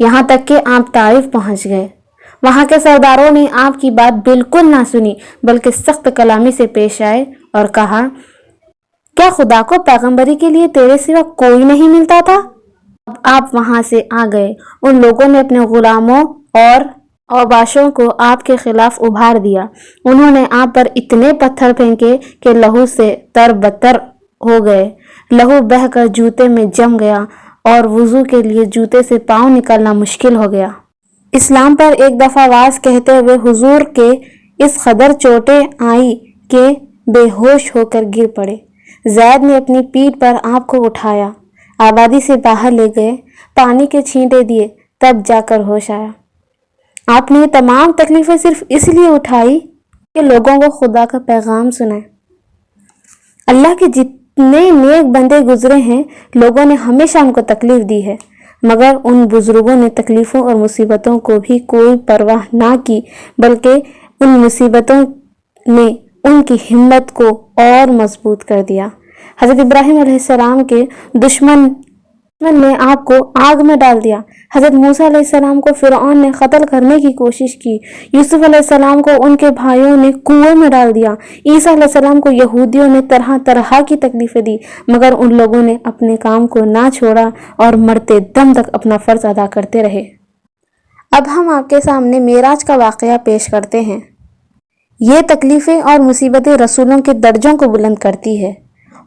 یہاں تک کہ آپ طائف پہنچ گئے۔ وہاں کے سرداروں نے آپ کی بات بالکل نہ سنی بلکہ سخت کلامی سے پیش آئے اور کہا، کیا خدا کو پیغمبری کے لیے تیرے سوا کوئی نہیں ملتا تھا؟ اب آپ وہاں سے آ گئے۔ ان لوگوں نے اپنے غلاموں اور اوباشوں کو آپ کے خلاف ابھار دیا۔ انہوں نے آپ پر اتنے پتھر پھینکے کہ لہو سے تر بتر ہو گئے۔ لہو بہہ کر جوتے میں جم گیا اور وضو کے لیے جوتے سے پاؤں نکالنا مشکل ہو گیا۔ اسلام پر ایک دفعہ واز کہتے ہوئے حضور کے اس قدر چوٹیں آئی کہ بے ہوش ہو کر گر پڑے۔ زید نے اپنی پیٹھ پر آپ کو اٹھایا، آبادی سے باہر لے گئے، پانی کے چھینٹے دیے، تب جا کر ہوش آیا۔ آپ نے یہ تمام تکلیفیں صرف اس لیے اٹھائی کہ لوگوں کو خدا کا پیغام سنائے۔ اللہ کے جتنے نیک بندے گزرے ہیں، لوگوں نے ہمیشہ ان کو تکلیف دی ہے، مگر ان بزرگوں نے تکلیفوں اور مصیبتوں کو بھی کوئی پرواہ نہ کی، بلکہ ان مصیبتوں نے ان کی ہمت کو اور مضبوط کر دیا۔ حضرت ابراہیم علیہ السلام کے دشمن نے آپ کو آگ میں ڈال دیا۔ حضرت موسیٰ علیہ السلام کو فرعون نے قتل کرنے کی کوشش کی۔ یوسف علیہ السلام کو ان کے بھائیوں نے کنویں میں ڈال دیا۔ عیسیٰ علیہ السلام کو یہودیوں نے طرح طرح کی تکلیفیں دی، مگر ان لوگوں نے اپنے کام کو نہ چھوڑا اور مرتے دم تک اپنا فرض ادا کرتے رہے۔ اب ہم آپ کے سامنے معراج کا واقعہ پیش کرتے ہیں۔ یہ تکلیفیں اور مصیبتیں رسولوں کے درجوں کو بلند کرتی ہے۔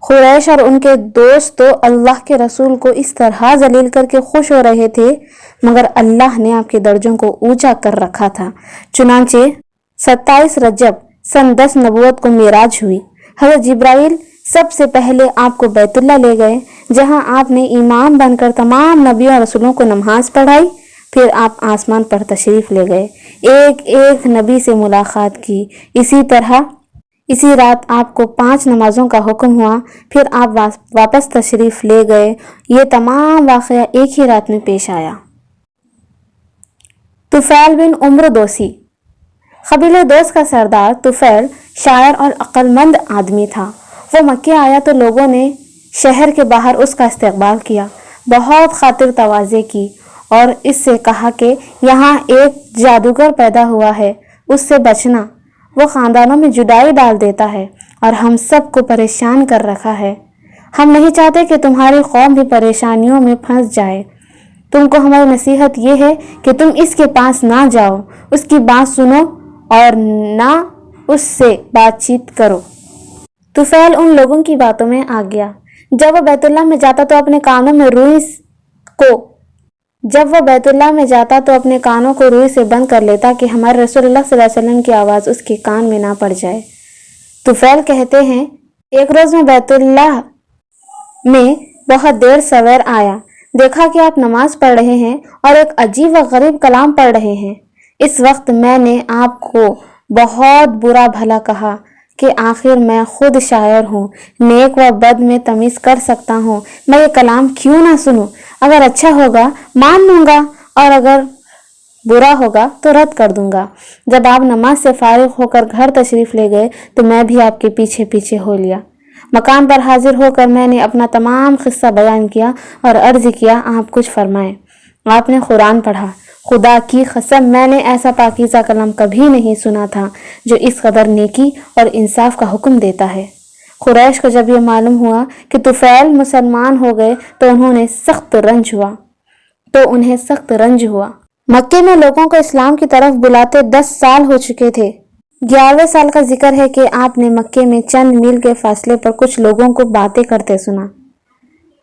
قریش اور ان کے دوست تو اللہ کے رسول کو اس طرح ذلیل کر کے خوش ہو رہے تھے، مگر اللہ نے آپ کے درجوں کو اونچا کر رکھا تھا۔ چنانچہ 27 رجب سن 10 نبوت کو معراج ہوئی۔ حضرت جبرائیل سب سے پہلے آپ کو بیت اللہ لے گئے، جہاں آپ نے امام بن کر تمام نبیوں اور رسولوں کو نماز پڑھائی۔ پھر آپ آسمان پر تشریف لے گئے، ایک ایک نبی سے ملاقات کی۔ اسی رات آپ کو 5 نمازوں کا حکم ہوا، پھر آپ واپس تشریف لے گئے۔ یہ تمام واقعہ ایک ہی رات میں پیش آیا۔ طفیل بن عمرو دوسی۔ قبیلہ دوس کا سردار طفیل شاعر اور عقل مند آدمی تھا۔ وہ مکے آیا تو لوگوں نے شہر کے باہر اس کا استقبال کیا، بہت خاطر تواضع کی اور اس سے کہا کہ یہاں ایک جادوگر پیدا ہوا ہے، اس سے بچنا، وہ خاندانوں میں جدائی ڈال دیتا ہے اور ہم سب کو پریشان کر رکھا ہے۔ ہم نہیں چاہتے کہ تمہاری قوم بھی پریشانیوں میں پھنس جائے۔ تم کو ہماری نصیحت یہ ہے کہ تم اس کے پاس نہ جاؤ، اس کی بات سنو اور نہ اس سے بات چیت کرو۔ طفیل ان لوگوں کی باتوں میں آ گیا۔ جب وہ بیت اللہ میں جاتا تو اپنے کانوں کو روئی سے بند کر لیتا کہ ہمارے رسول اللہ صلی اللہ علیہ وسلم کی آواز اس کے کان میں نہ پڑ جائے۔ طفیل کہتے ہیں، ایک روز میں بیت اللہ میں بہت دیر سویر آیا، دیکھا کہ آپ نماز پڑھ رہے ہیں اور ایک عجیب و غریب کلام پڑھ رہے ہیں۔ اس وقت میں نے آپ کو بہت برا بھلا کہا کہ آخر میں خود شاعر ہوں، نیک و بد میں تمیز کر سکتا ہوں، میں یہ کلام کیوں نہ سنوں؟ اگر اچھا ہوگا مان لوں گا اور اگر برا ہوگا تو رد کر دوں گا۔ جب آپ نماز سے فارغ ہو کر گھر تشریف لے گئے تو میں بھی آپ کے پیچھے پیچھے ہو لیا۔ مقام پر حاضر ہو کر میں نے اپنا تمام قصہ بیان کیا اور عرض کیا، آپ کچھ فرمائیں۔ آپ نے قرآن پڑھا۔ خدا کی قسم میں نے ایسا پاکیزہ کلام کبھی نہیں سنا تھا جو اس قدر نیکی اور انصاف کا حکم دیتا ہے۔ قریش کو جب یہ معلوم ہوا کہ طفیل مسلمان ہو گئے تو انہیں سخت رنج ہوا۔ مکے میں لوگوں کو اسلام کی طرف بلاتے 10 سال ہو چکے تھے۔ 11ویں سال کا ذکر ہے کہ آپ نے مکے میں چند میل کے فاصلے پر کچھ لوگوں کو باتیں کرتے سنا۔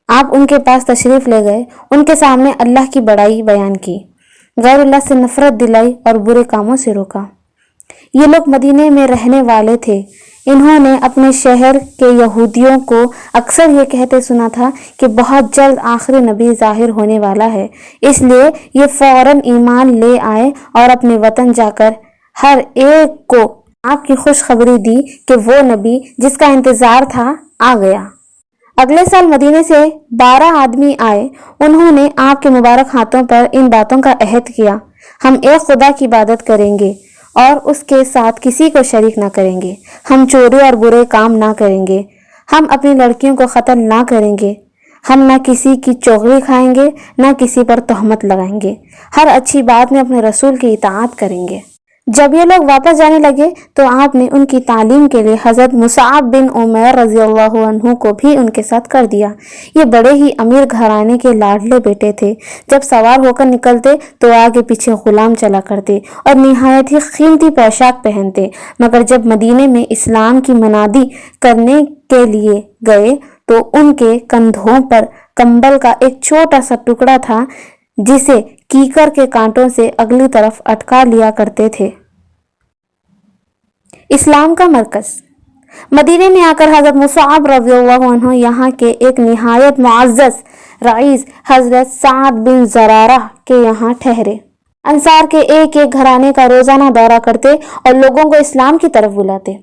آپ ان کے پاس تشریف لے گئے، ان کے سامنے اللہ کی بڑائی بیان کی، غیر اللہ سے نفرت دلائی اور برے کاموں سے روکا۔ یہ لوگ مدینے میں رہنے والے تھے۔ انہوں نے اپنے شہر کے یہودیوں کو اکثر یہ کہتے سنا تھا کہ بہت جلد آخری نبی ظاہر ہونے والا ہے، اس لیے یہ فوراً ایمان لے آئے اور اپنے وطن جا کر ہر ایک کو آپ کی خوشخبری دی کہ وہ نبی جس کا انتظار تھا آ گیا۔ اگلے سال مدینے سے 12 آدمی آئے۔ انہوں نے آپ کے مبارک ہاتھوں پر ان باتوں کا عہد کیا، ہم ایک خدا کی عبادت کریں گے اور اس کے ساتھ کسی کو شریک نہ کریں گے، ہم چوری اور برے کام نہ کریں گے، ہم اپنی لڑکیوں کو قتل نہ کریں گے، ہم نہ کسی کی چغلی کھائیں گے، نہ کسی پر تہمت لگائیں گے، ہر اچھی بات میں اپنے رسول کی اطاعت کریں گے۔ جب یہ لوگ واپس جانے لگے تو آپ نے ان کی تعلیم کے لیے حضرت مصعب بن عمیر رضی اللہ عنہ کو بھی ان کے ساتھ کر دیا۔ یہ بڑے ہی امیر گھرانے کے لاڈلے بیٹے تھے۔ جب سوار ہو کر نکلتے تو آگے پیچھے غلام چلا کرتے اور نہایت ہی قیمتی پوشاک پہنتے، مگر جب مدینے میں اسلام کی منادی کرنے کے لیے گئے تو ان کے کندھوں پر کمبل کا ایک چھوٹا سا ٹکڑا تھا جسے کیکر کے کانٹوں سے اگلی طرف اٹکا لیا کرتے تھے۔ اسلام کا مرکز مدینے میں آ کر حضرت مصعب رضی اللہ عنہ یہاں کے ایک نہایت معزز رئیس حضرت سعد بن زرارہ کے یہاں ٹھہرے۔ انصار کے ایک ایک گھرانے کا روزانہ دورہ کرتے اور لوگوں کو اسلام کی طرف بلاتے۔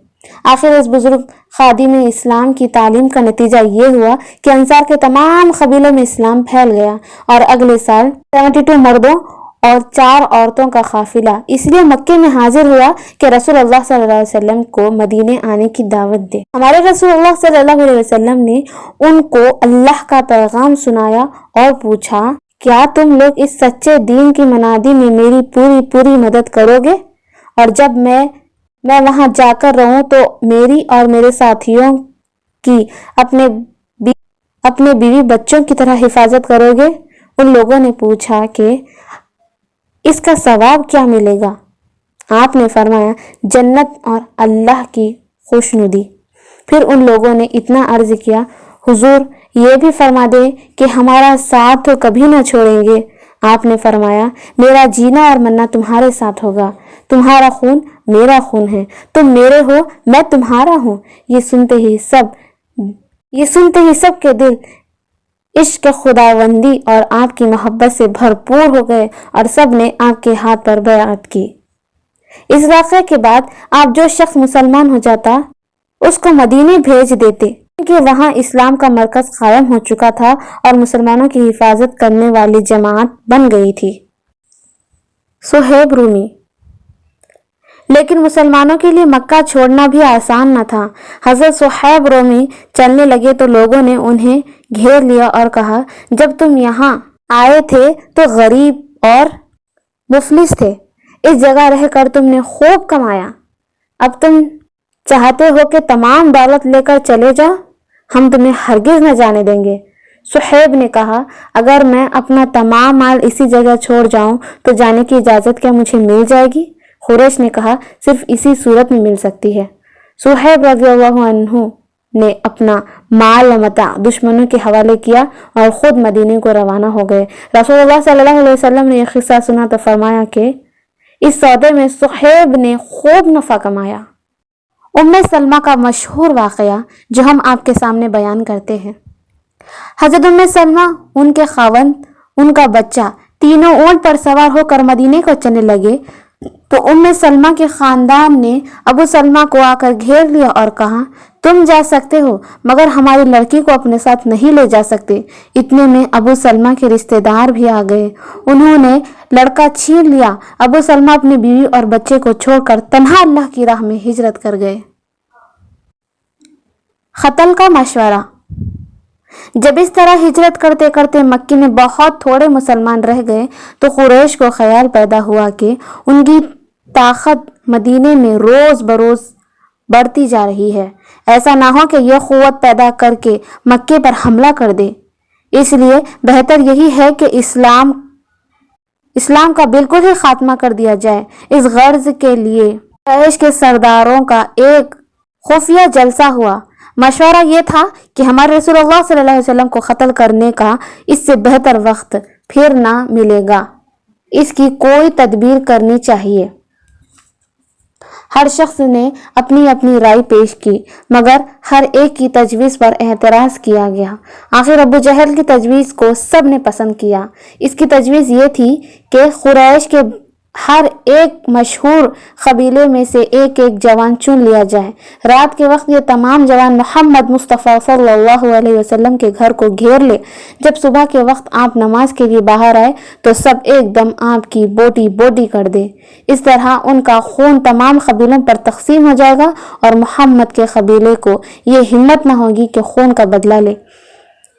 آخر اس بزرگ خادم اسلام کی تعلیم کا نتیجہ یہ ہوا کہ انصار کے تمام قبیلوں میں اسلام پھیل گیا اور اگلے سال 72 مردوں اور 4 عورتوں کا قافلہ اس لیے مکے میں حاضر ہوا کہ رسول اللہ صلی اللہ علیہ وسلم کو مدینے آنے کی دعوت دے۔ ہمارے رسول اللہ صلی اللہ علیہ وسلم نے ان کو اللہ کا پیغام سنایا اور پوچھا، کیا تم لوگ اس سچے دین کی منادی میں میری پوری مدد کرو گے؟ اور جب میں وہاں جا کر رہوں تو میری اور میرے ساتھیوں کی اپنے بیوی بچوں کی طرح حفاظت کرو گے؟ ان لوگوں نے پوچھا کہ اس کا ثواب کیا ملے گا؟ آپ نے فرمایا، جنت اور اللہ کی خوشنودی۔ پھر ان لوگوں نے اتنا عرض کیا، حضور یہ بھی فرما دے کہ ہمارا ساتھ تو کبھی نہ چھوڑیں گے۔ آپ نے فرمایا، میرا جینا اور مرنا تمہارے ساتھ ہوگا، تمہارا خون میرا خون ہے، تم میرے ہو میں تمہارا ہوں۔ یہ سنتے ہی سب کے دل عشق خداوندی اور آپ کی محبت سے بھرپور ہو گئے اور سب نے آپ کے ہاتھ پر بیعت کی۔ اس واقعے کے بعد آپ جو شخص مسلمان ہو جاتا اس کو مدینے بھیج دیتے، کیونکہ وہاں اسلام کا مرکز قائم ہو چکا تھا اور مسلمانوں کی حفاظت کرنے والی جماعت بن گئی تھی۔ صہیب رومی لیکن مسلمانوں کے لیے مکہ چھوڑنا بھی آسان نہ تھا۔ حضرت صہیب رومی چلنے لگے تو لوگوں نے انہیں گھیر لیا اور کہا، جب تم یہاں آئے تھے تو غریب اور مفلس تھے، اس جگہ رہ کر تم نے خوب کمایا، اب تم چاہتے ہو کہ تمام دولت لے کر چلے جاؤ؟ ہم تمہیں ہرگز نہ جانے دیں گے۔ صہیب نے کہا، اگر میں اپنا تمام مال اسی جگہ چھوڑ جاؤں تو جانے کی اجازت کیا مجھے مل جائے گی؟ قریش نے کہا، صرف اسی صورت میں مل سکتی ہے۔ صہیب رضی اللہ عنہ نے اپنا مال و متاع دشمنوں کے حوالے کیا اور خود مدینے کو روانہ ہو گئے۔ رسول اللہ صلی اللہ علیہ وسلم نے یہ قصہ سنا تو فرمایا کہ اس سودے میں صہیب نے خوب نفع کمایا۔ ام سلمہ کا مشہور واقعہ جو ہم آپ کے سامنے بیان کرتے ہیں۔ حضرت ام سلمہ، ان کے خاوند، ان کا بچہ تینوں اونٹ پر سوار ہو کر مدینے کو چلنے لگے تو ام سلمہ کے خاندان نے ابو سلمہ کو آ کر گھیر لیا اور کہا، تم جا سکتے ہو مگر ہماری لڑکی کو اپنے ساتھ نہیں لے جا سکتے۔ اتنے میں ابو سلمہ کے رشتہ دار بھی آ گئے، انہوں نے لڑکا چھین لیا۔ ابو سلمہ اپنی بیوی اور بچے کو چھوڑ کر تنہا اللہ کی راہ میں ہجرت کر گئے۔ قتل کا مشورہ جب اس طرح ہجرت کرتے کرتے مکے میں بہت تھوڑے مسلمان رہ گئے تو قریش کو خیال پیدا ہوا کہ ان کی طاقت مدینے میں روز بروز بڑھتی جا رہی ہے، ایسا نہ ہو کہ یہ قوت پیدا کر کے مکے پر حملہ کر دے، اس لیے بہتر یہی ہے کہ اسلام کا بالکل ہی خاتمہ کر دیا جائے۔ اس غرض کے لیے قریش کے سرداروں کا ایک خفیہ جلسہ ہوا۔ مشورہ یہ تھا کہ ہمارے رسول اللہ صلی اللہ علیہ وسلم کو قتل کرنے کا اس سے بہتر وقت پھر نہ ملے گا، اس کی کوئی تدبیر کرنی چاہیے۔ ہر شخص نے اپنی اپنی رائے پیش کی مگر ہر ایک کی تجویز پر اعتراض کیا گیا۔ آخر ابو جہل کی تجویز کو سب نے پسند کیا۔ اس کی تجویز یہ تھی کہ قریش کے ہر ایک مشہور قبیلے میں سے ایک ایک جوان چن لیا جائے۔ رات کے وقت یہ تمام جوان محمد مصطفیٰ صلی اللہ علیہ وسلم کے گھر کو گھیر لے۔ جب صبح کے وقت آپ نماز کے لیے باہر آئے تو سب ایک دم آپ کی بوٹی بوٹی کر دے۔ اس طرح ان کا خون تمام قبیلوں پر تقسیم ہو جائے گا اور محمد کے قبیلے کو یہ ہمت نہ ہوگی کہ خون کا بدلہ لے۔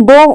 2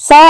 100